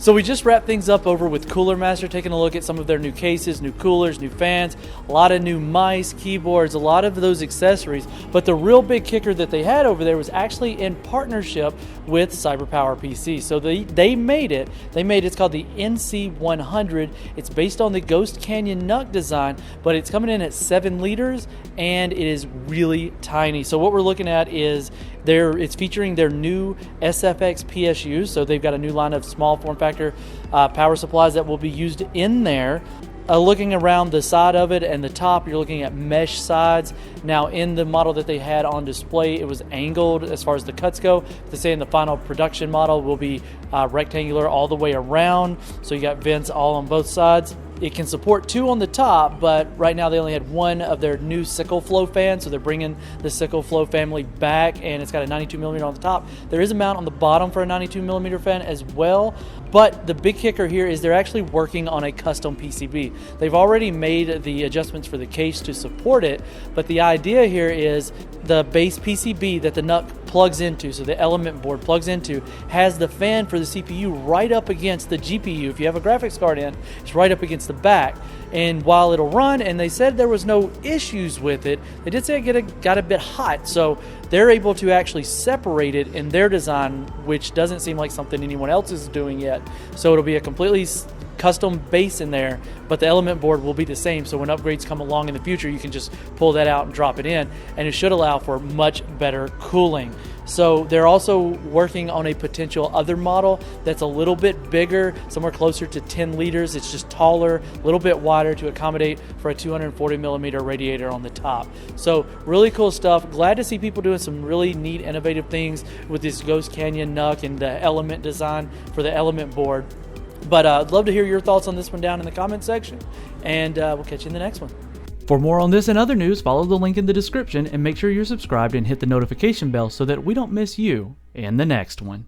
So we just wrapped things up over with Cooler Master, taking a look at some of their new cases, new coolers, new fans, a lot of new mice, keyboards, a lot of those accessories. But the real big kicker that they had over there was actually in partnership with CyberpowerPC. So they made it. It's called the NC100. It's based on the Ghost Canyon NUC design, but it's coming in at 7 liters and it is really tiny. So what we're looking at is it's featuring their new SFX PSUs. So they've got a new line of small form factor power supplies that will be used in there. Looking around the side of it and the top, you're looking at mesh sides. Now in the model that they had on display, it was angled as far as the cuts go. They say in the final production model will be rectangular all the way around. So you got vents all on both sides. It can support 2 on the top, but right now they only had 1 of their new sickle flow fans, so they're bringing the sickle flow family back, and it's got a 92mm on the top. There is a mount on the bottom for a 92mm fan as well, but the big kicker here is they're actually working on a custom PCB. They've already made the adjustments for the case to support it, but the idea here is the base PCB that the NUC plugs into, so the element board plugs into, has the fan for the CPU right up against the GPU. If you have a graphics card in, it's right up against the back. And while it'll run, and they said there was no issues with it, they did say it got a bit hot, so they're able to actually separate it in their design, which doesn't seem like something anyone else is doing yet. So it'll be a completely custom base in there, but the element board will be the same, so when upgrades come along in the future, you can just pull that out and drop it in, and it should allow for much better cooling. So they're also working on a potential other model that's a little bit bigger, somewhere closer to 10 liters. It's just taller, a little bit wider to accommodate for a 240mm radiator on the top. So really cool stuff. Glad to see people doing some really neat, innovative things with this Ghost Canyon NUC and the element design for the element board. But I'd love to hear your thoughts on this one down in the comment section, and we'll catch you in the next one. For more on this and other news, follow the link in the description and make sure you're subscribed and hit the notification bell so that we don't miss you in the next one.